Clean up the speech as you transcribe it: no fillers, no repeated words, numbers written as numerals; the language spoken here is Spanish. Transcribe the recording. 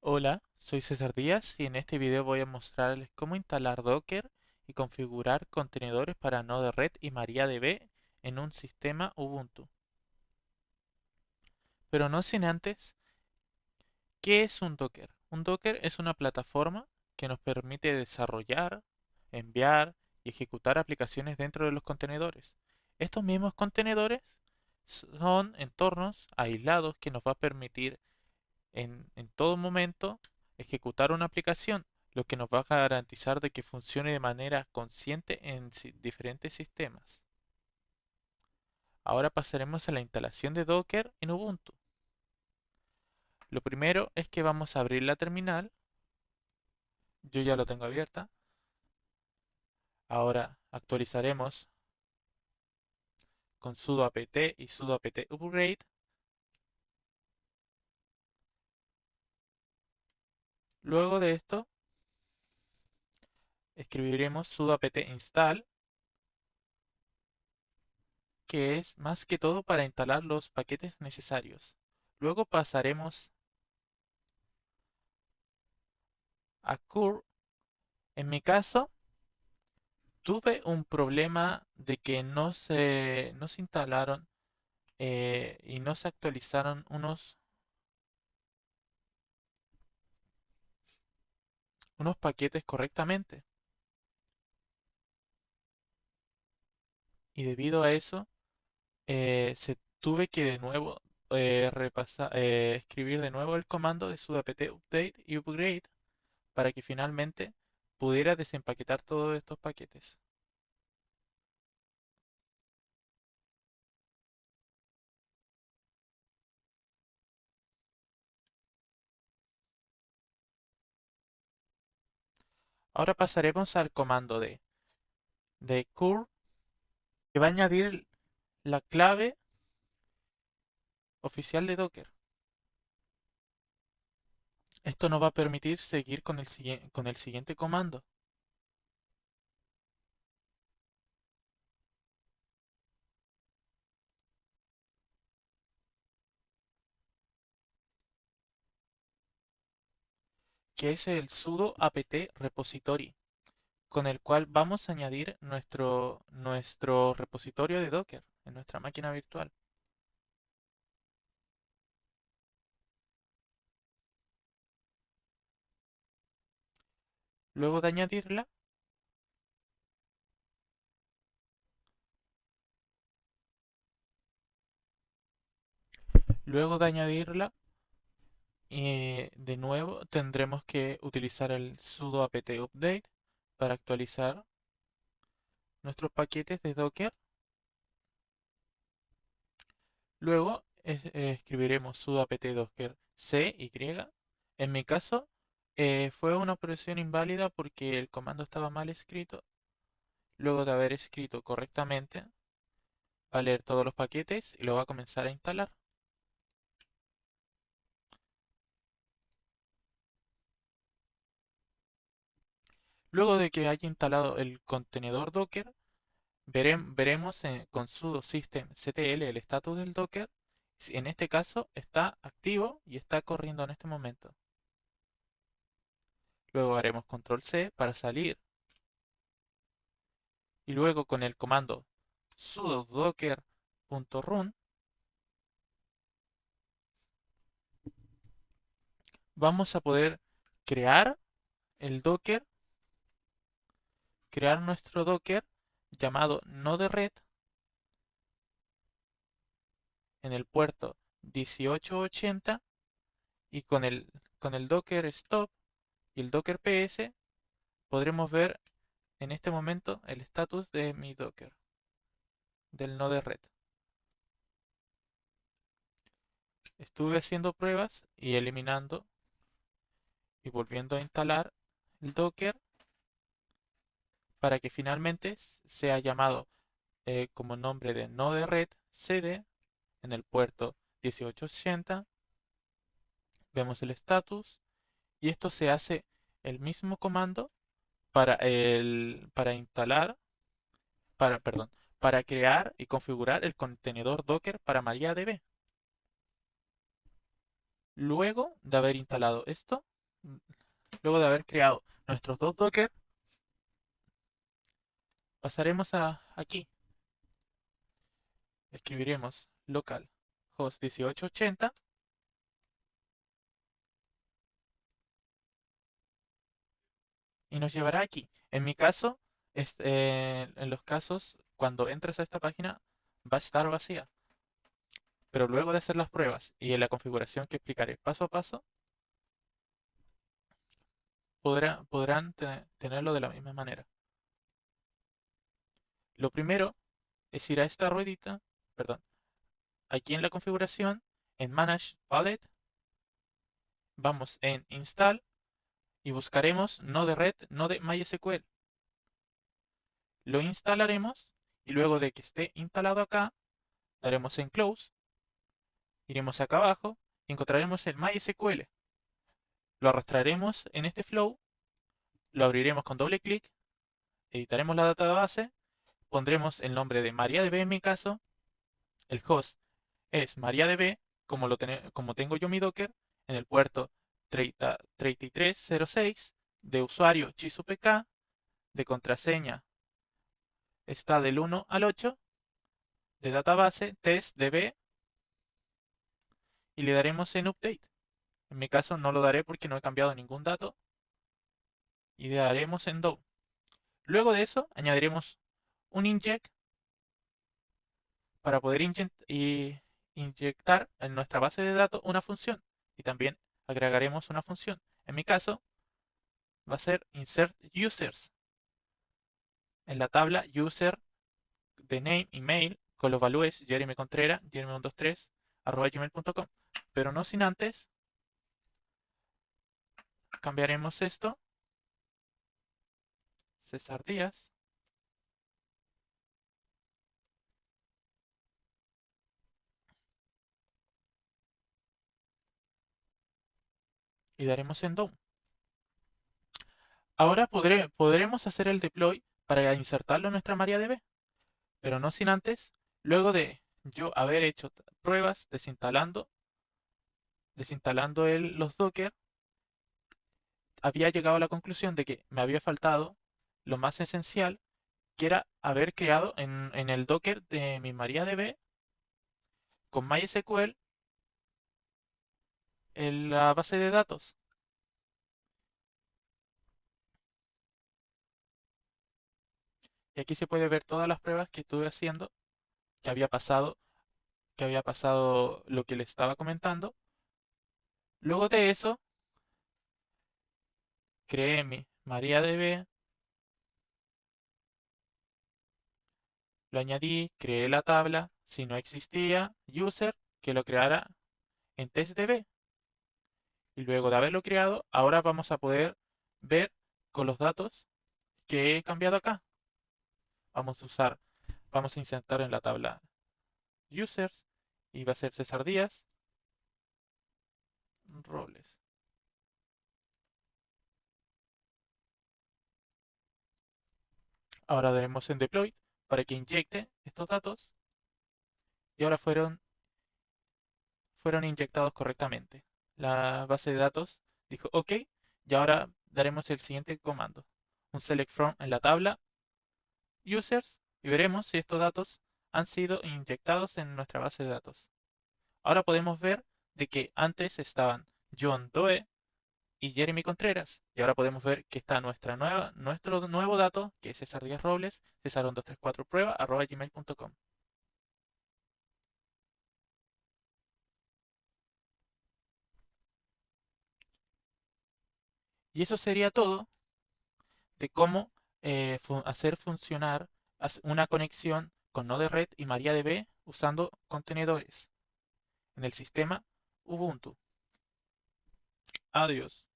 Hola, soy César Díaz y en este video voy a mostrarles cómo instalar Docker y configurar contenedores para Node-RED y MariaDB en un sistema Ubuntu. Pero no sin antes, ¿qué es un Docker? Un Docker es una plataforma que nos permite desarrollar, enviar y ejecutar aplicaciones dentro de los contenedores. Estos mismos contenedores son entornos aislados que nos va a permitir en todo momento ejecutar una aplicación, lo que nos va a garantizar de que funcione de manera consciente en diferentes sistemas. Ahora pasaremos a la instalación de Docker en Ubuntu. Lo primero es que vamos a abrir la terminal. Yo ya lo tengo abierta. Ahora actualizaremos con sudo apt y sudo apt upgrade. Luego de esto, escribiremos sudo apt install, que es más que todo para instalar los paquetes necesarios. Luego pasaremos a curl. En mi caso, tuve un problema de que no se instalaron y no se actualizaron unos paquetes correctamente. Y debido a eso, tuve que de nuevo escribir de nuevo el comando de sudo apt update y upgrade para que finalmente pudiera desempaquetar todos estos paquetes. Ahora pasaremos al comando de curl, que va a añadir la clave oficial de Docker. Esto nos va a permitir seguir con el siguiente comando, que es el sudo apt repository, con el cual vamos a añadir nuestro repositorio de Docker en nuestra máquina virtual. Luego de añadirla, luego de añadirla, de nuevo tendremos que utilizar el sudo apt update para actualizar nuestros paquetes de Docker. Luego escribiremos sudo apt docker cy. En mi caso fue una operación inválida porque el comando estaba mal escrito. Luego de haber escrito correctamente, va a leer todos los paquetes y lo va a comenzar a instalar. Luego de que haya instalado el contenedor Docker, veremos con sudo systemctl el estatus del Docker. En este caso está activo y está corriendo en este momento. Luego haremos control C para salir. Y luego con el comando sudo docker.run vamos a poder crear el Docker, crear nuestro Docker llamado Node-RED en el puerto 1880 y con el Docker Stop y el Docker PS podremos ver en este momento el estatus de mi Docker, del Node-RED. Estuve haciendo pruebas y eliminando y volviendo a instalar el Docker para que finalmente sea llamado como nombre de Node-RED CD en el puerto 1880. Vemos el estatus y esto se hace el mismo comando para instalar, perdón, para crear y configurar el contenedor Docker para MariaDB. Luego de haber instalado esto, luego de haber creado nuestros dos Docker, pasaremos a aquí. Escribiremos local host 1880 y nos llevará aquí. En mi caso, en los casos, cuando entres a esta página, va a estar vacía. Pero luego de hacer las pruebas y en la configuración que explicaré paso a paso, podrán tenerlo de la misma manera. Lo primero es ir a esta ruedita, perdón, aquí en la configuración, en Manage Palette, vamos en Install y buscaremos Node Red, Node MySQL. Lo instalaremos y luego de que esté instalado acá, daremos en Close, iremos acá abajo y encontraremos el MySQL. Lo arrastraremos en este flow, lo abriremos con doble clic, editaremos la database, pondremos el nombre de MariaDB en mi caso, el host es MariaDB, como tengo yo mi Docker, en el puerto 3306, de usuario ChisUPK, de contraseña está del 1 al 8, de database testdb y le daremos en Update. En mi caso no lo daré porque no he cambiado ningún dato y le daremos en Do. Luego de eso añadiremos un inject para poder inyectar en nuestra base de datos una función y también agregaremos una función. En mi caso va a ser insert users en la tabla user de name y mail con los valores Jeremy Contreras, jeremy123@gmail.com. Pero no sin antes cambiaremos esto, César Díaz, y daremos en Done. Ahora podremos hacer el deploy para insertarlo en nuestra MariaDB, pero no sin antes, luego de yo haber hecho pruebas desinstalando los Docker, había llegado a la conclusión de que me había faltado lo más esencial, que era haber creado en el Docker de mi MariaDB con MySQL en la base de datos. Y aquí se puede ver todas las pruebas que estuve haciendo, que había pasado, lo que le estaba comentando. Luego de eso, creé mi MariaDB, lo añadí, creé la tabla, si no existía user, que lo creara en testdb. Y luego de haberlo creado, ahora vamos a poder ver con los datos que he cambiado acá. Vamos a insertar en la tabla users y va a ser César Díaz Robles. Ahora daremos en deploy para que inyecte estos datos y ahora fueron inyectados correctamente. La base de datos dijo OK y ahora daremos el siguiente comando, un select from en la tabla users y veremos si estos datos han sido inyectados en nuestra base de datos. Ahora podemos ver de que antes estaban John Doe y Jeremy Contreras. Y ahora podemos ver que está nuestro nuevo dato, que es César Díaz Robles, cesar1234prueba@gmail.com. Y eso sería todo de cómo hacer funcionar una conexión con Node-RED y MariaDB usando contenedores en el sistema Ubuntu. Adiós.